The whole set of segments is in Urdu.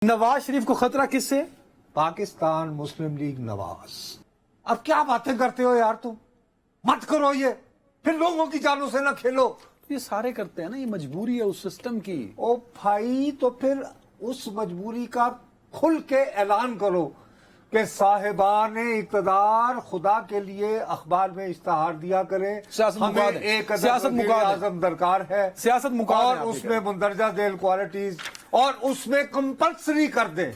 نواز شریف کو خطرہ کس سے؟ پاکستان مسلم لیگ نواز۔ اب کیا باتیں کرتے ہو یار تم، مت کرو یہ، پھر لوگوں کی جانوں سے نہ کھیلو۔ یہ سارے کرتے ہیں نا، یہ مجبوری ہے اس سسٹم کی۔ او بھائی تو پھر اس مجبوری کا کھل کے اعلان کرو کہ صاحبان اقتدار خدا کے لیے اخبار میں اشتہار دیا کریں، سیاست ہمیں مقاد ہے، ایک سیاست وزیر مقاد ہے، اعظم درکار ہے، سیاست مقاد ہے اور آپ اس کے میں مندرجہ ذیل کوالٹیز، اور اس میں کمپلسری کر دیں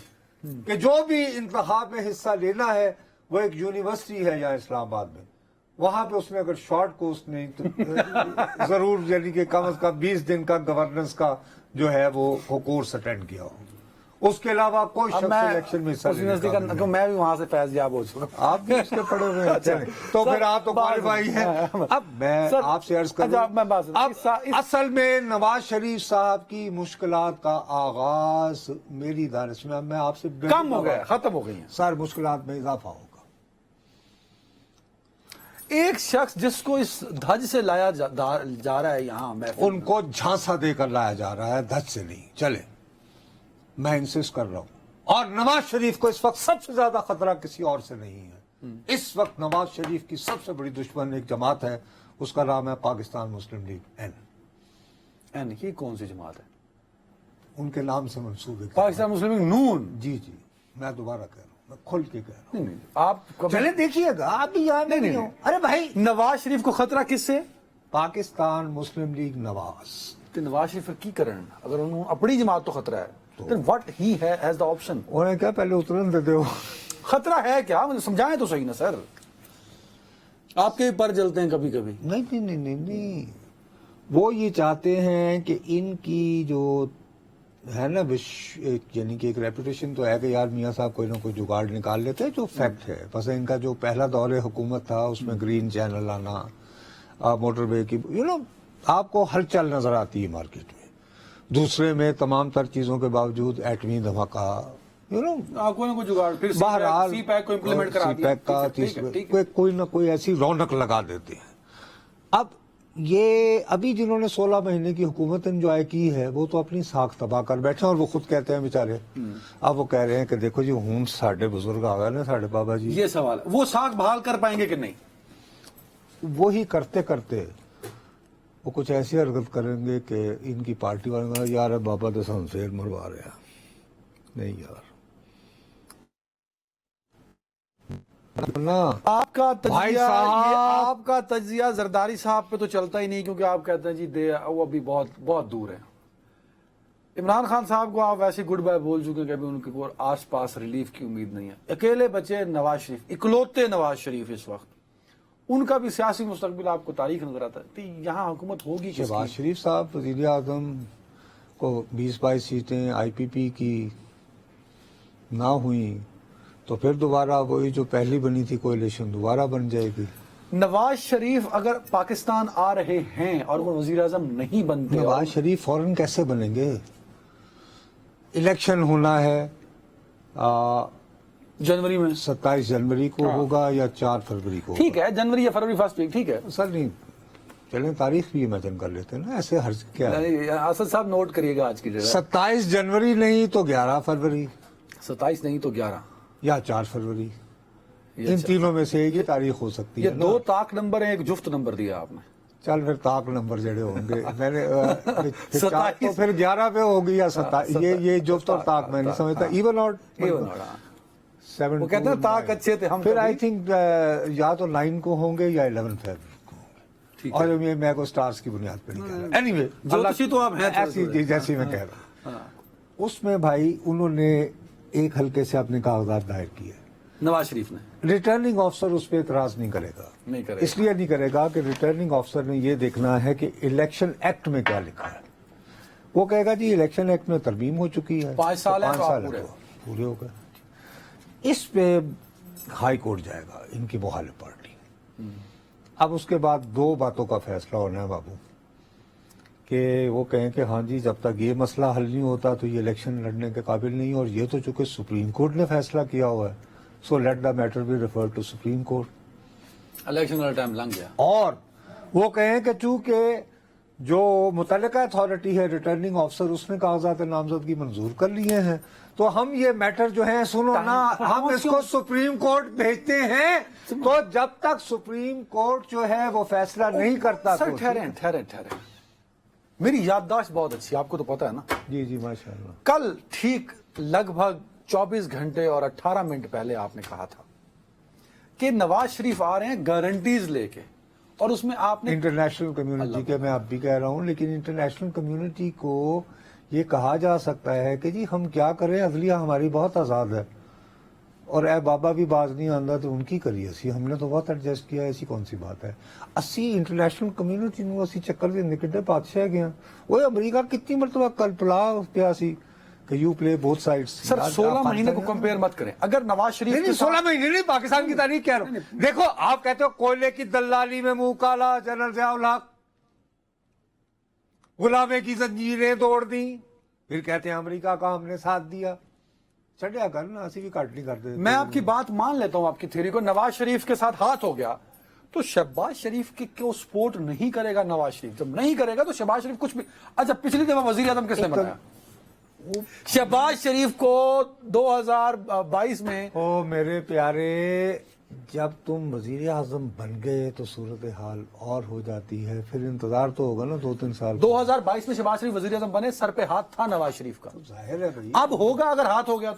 کہ جو بھی انتخاب میں حصہ لینا ہے وہ ایک یونیورسٹی ہے یا اسلام آباد میں، وہاں پہ اس نے اگر شارٹ کورس نہیں تو ضرور یعنی کہ کم از کم 20 دن کا گورننس کا جو ہے وہ کورس اٹینڈ کیا ہو، اس کے علاوہ کوئی اب شخص میں الیکشن میں حصہ اس لینے یونیورسٹی قابل کا نہیں۔ تو میں بھی وہاں سے فیض یاب ہو چکا ہوں۔ آپ بھی اس کے پڑھے ہوئے ہیں، چلیں تو پھر آپ تو کوالیفائی ہیں۔ اب میں سر، آپ سے عرض اچھا، کروں، اب میں بات اب اصل میں نواز شریف صاحب کی مشکلات کا آغاز میری دانش میں آپ سے کم ہو گیا، ختم ہو گئی ہیں۔ سر مشکلات میں اضافہ ہوگا۔ ایک شخص جس کو اس دھج سے لایا جا رہا ہے یہاں محفل ان کو جھانسا دے کر لایا جا رہا ہے، دھج سے نہیں۔ چلے میں انسسٹ کر رہا ہوں، اور نواز شریف کو اس وقت سب سے زیادہ خطرہ کسی اور سے نہیں ہے۔ اس وقت نواز شریف کی سب سے بڑی دشمن ایک جماعت ہے، اس کا نام ہے پاکستان مسلم لیگ این۔ یہ کون سی جماعت ہے؟ ان کے نام سے منسوب ہے۔ پاکستان مسلم لیگ نون۔ جی جی، میں دوبارہ کہہ رہا ہوں، میں کھل کے کہہ رہا ہوں۔ نہیں، آپ چلے دیکھیے گا، آپ بھی یاد نہیں ہو۔ ارے بھائی، نواز شریف کو خطرہ کس سے؟ پاکستان مسلم لیگ نواز۔ تو نواز شریف کی کرن اگر انہوں اپنی جماعت تو خطرہ ہے، then what he has the option؟ انہیں کیا پہلے اترن دے دو۔ خطرہ ہے کیا؟ مجھے سمجھائیں تو صحیح نا سر، آپ کے پر جلتے ہیں کبھی کبھی۔ نہیں، وہ یہ چاہتے ہیں کہ ان کی جو ہے نا یعنی کہ ایک ریپوٹیشن تو ہے کہ یار میاں صاحب کوئی نہ کوئی جگاڑ نکال لیتے ہیں، جو فیکٹ ہے۔ بس ان کا جو پہلا دور حکومت تھا اس میں گرین چینل آنا، موٹر وے کی آپ کو ہلچل نظر آتی ہے مارکیٹ میں۔ دوسرے میں تمام تر چیزوں کے باوجود ایٹمی دھماکہ کوئی نہ کوئی جگاڑ، پھر بہرحال سی پیک کو امپلیمنٹ کرا سی دیا، پیک کا کوئی نہ کوئی ایسی رونق لگا دیتے ہیں۔ اب یہ ابھی جنہوں نے 16 مہینے کی حکومت انجوائے کی ہے وہ تو اپنی ساکھ تباہ کر بیٹھے ہیں، اور وہ خود کہتے ہیں بیچارے، اب وہ کہہ رہے ہیں کہ دیکھو جی ہوں ساڈے بزرگ آ گئے نا، ساڈے بابا جی، یہ سوال ہے وہ ساکھ بحال کر پائیں گے کہ نہیں؟ وہی کرتے کرتے وہ کچھ ایسی حرکت کریں گے کہ ان کی پارٹی والوں کا یار بابا تو سنسیر مروا رہے ہیں۔ نہیں یار، آپ کا بھائی تجزیہ، صاحب، یہ آپ کا تجزیہ زرداری صاحب پہ تو چلتا ہی نہیں، کیونکہ آپ کہتے ہیں جی وہ ابھی بہت بہت دور ہے۔ عمران خان صاحب کو آپ ویسے گڈ بائی بول چکے کہ ابھی ان کے آس پاس ریلیف کی امید نہیں ہے۔ اکیلے بچے نواز شریف، اکلوتے نواز شریف اس وقت، ان کا بھی سیاسی مستقبل آپ کو تاریخ نظر آتا ہے۔ تو یہاں حکومت ہوگی کس شہباز کی؟ شریف صاحب وزیر اعظم کو 20-22 سیٹیں آئی پی پی کی نہ ہوئیں تو پھر دوبارہ وہی جو پہلی بنی تھی کوalition دوبارہ بن جائے گی۔ نواز شریف اگر پاکستان آ رہے ہیں اور وہ وزیر اعظم نہیں بنتے، نواز شریف فوراً کیسے بنیں گے؟ الیکشن ہونا ہے جنوری میں، 27 جنوری کو ہوگا یا 4 فروری کو؟ ٹھیک ہے، جنوری یا فروری فرسٹ ویک، ٹھیک ہے۔ سر نہیں، چلیں تاریخ بھی امیجن کر لیتے ہیں نا، ایسے حرج کیا ہے؟ اسد صاحب نوٹ کریے گا آج کی ڈیٹ، 27 جنوری نہیں تو 11 فروری 27 نہیں تو 11 یا 4 فروری، ان تینوں میں سے ایک ہی تاریخ ہو سکتی یہ ہے نا۔ 2 طاق نمبر ہیں، ایک جفت نمبر دیا آپ نے۔ چل پھر طاق نمبر جڑے ہوں گے، میں نے تو پھر 11 پہ ہوگی یا 27، یہ جفت اور طاق میں نہیں سمجھتا، ایون اور وہ کہتے ہیں طاق اچھے تھے ہم، پھر آئی تھنک یا تو 9 کو ہوں گے یا 11 فروری کو ہوں گے، اور یہ میں کو سٹارز کی بنیاد پہ نہیں کہہ رہا، اینی وے جوتشی تو آپ ہیں، ایسی جیسی میں کہہ رہا ہوں۔ اس میں بھائی انہوں نے ایک حلقے سے اپنے کاغذات دائر کیے، نواز شریف نے۔ ریٹرننگ آفیسر اس پہ اعتراض نہیں کرے گا، نہیں کرے گا، اس لیے نہیں کرے گا کہ ریٹرننگ آفیسر نے یہ دیکھنا ہے کہ الیکشن ایکٹ میں کیا لکھا ہے۔ وہ کہے گا جی الیکشن ایکٹ میں ترمیم ہو چکی ہے، 5 سال ہے تو آپ پورے ہو گئے۔ اس پہ ہائی کورٹ جائے گا ان کی مخالف پارٹی۔ اب اس کے بعد 2 باتوں کا فیصلہ ہونا ہے بابو، کہ وہ کہیں کہ ہاں جی جب تک یہ مسئلہ حل نہیں ہوتا تو یہ الیکشن لڑنے کے قابل نہیں، اور یہ تو چونکہ سپریم کورٹ نے فیصلہ کیا ہوا ہے، so let the matter be refer to supreme court. Election والا ٹائم لنگ گیا۔ اور وہ کہیں کہ چونکہ جو متعلقہ اتھارٹی ہے ریٹرننگ آفیسر، اس نے کاغذات نامزدگی منظور کر لیے ہیں، تو ہم یہ میٹر جو ہے سنو نا، ہم اس کو سپریم کورٹ بھیجتے ہیں، تو جب تک سپریم کورٹ جو ہے وہ فیصلہ نہیں کرتا سر تو ٹھہریں میری یادداشت بہت اچھی، آپ کو تو پتا ہے نا. جی جی ماشاء اللہ. کل ٹھیک لگ بھگ 24 گھنٹے اور 18 منٹ پہلے آپ نے کہا تھا کہ نواز شریف آ رہے ہیں گارنٹیز لے کے، اور اس میں آپ نے انٹرنیشنل کمیونٹی کے، میں اب بھی کہہ رہا ہوں، لیکن انٹرنیشنل کمیونٹی کو یہ کہا جا سکتا ہے کہ جی ہم کیا کریں، عدلیہ ہماری بہت آزاد ہے، اور اے بابا بھی باز نہیں آندا تو ان کی کریے سی، ہم نے تو بہت ایڈجسٹ کیا، ایسی کون سی بات ہے. اسی انٹرنیشنل کمیونٹی نو اسی چکر دے نکڑے بادشاہ گیا. وہ امریکہ کتنی مرتبہ کل پلا پیا سی کہ یو پلے بوتھ سائڈس. سر 16 مہینے کو کمپیئر مت کریں. اگر نواز شریف نہیں 16 مہینے نہیں، پاکستان کی تاریخ کہہ رہا ہوں. دیکھو آپ کہتے ہو کوئلے کی دلالی میں منہ کالا، جنرل ضیاء الحق غلامے کی زنجیریں توڑ دیں، پھر کہتے ہیں امریکہ کا ہم نے ساتھ دیا. چڑھیا کر نا، اسی بھی کٹ نہیں کرتے. میں آپ کی بات مان لیتا ہوں، آپ کی تھیوری کو. نواز شریف کے ساتھ ہاتھ ہو گیا تو شہباز شریف کو سپورٹ نہیں کرے گا نواز شریف. جب نہیں کرے گا تو شہباز شریف کچھ بھی. اچھا پچھلی دفعہ وزیر اعظم کس نے بنایا؟ شہباز شریف کو 2022 میں. او میرے پیارے، جب تم وزیر اعظم بن گئے تو صورتحال اور ہو جاتی ہے، پھر انتظار تو ہوگا نا 2-3 سال. 2022 میں شہباز شریف وزیر اعظم بنے، سر پہ ہاتھ تھا نواز شریف کا. ظاہر ہے بھائی. اب ہوگا اگر ہاتھ ہو گیا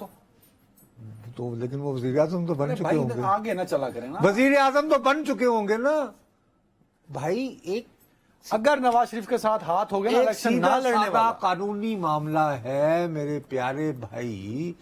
تو لیکن وہ وزیر اعظم تو بن چکے بھائی ہوں گے. آگے نہ چلا کریں نا. وزیر اعظم تو بن چکے ہوں گے نا بھائی. ایک اگر نواز شریف کے ساتھ ہاتھ ہو گیا نا، الیکشن نہ لڑنے سادہ والا. قانونی معاملہ ہے میرے پیارے بھائی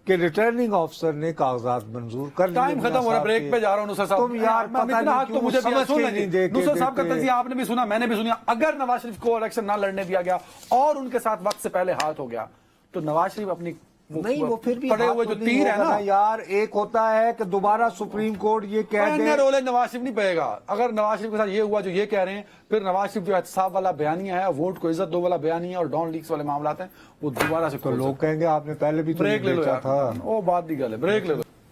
کہ ریٹرننگ آفیسر نے کاغذات منظور کر لیے. ٹائم ختم ہو رہا ہے، بریک پہ جا رہا ہوں. نصر صاحب تم یار پتہ نہیں تو مجھے سمجھ کے نہیں دیکھتے. نصر صاحب کا تجزیہ آپ نے بھی سنا، میں نے بھی سنا. اگر نواز شریف کو الیکشن نہ لڑنے دیا گیا اور ان کے ساتھ وقت سے پہلے ہاتھ ہو گیا تو نواز شریف اپنی نہیں، وہ پھر بھی پڑے ہوئے جو تیر ہے نا یار، ایک ہوتا ہے کہ دوبارہ سپریم کورٹ یہ کہہ دے. رول ہے نواز شریف نہیں پڑے گا. اگر نواز شریف کے ساتھ یہ ہوا جو یہ کہہ رہے ہیں، پھر نواز شریف جو احتساب والا بیانیہ ہے، ووٹ کو عزت دو والا بیانیہ اور ڈان لیکس والے معاملات ہیں، وہ دوبارہ سے تو لوگ کہیں گے آپ نے پہلے بھی تو بریک لے لو بیچا یار. تھا. وہ بات دی گل ہے، بریک لے لو.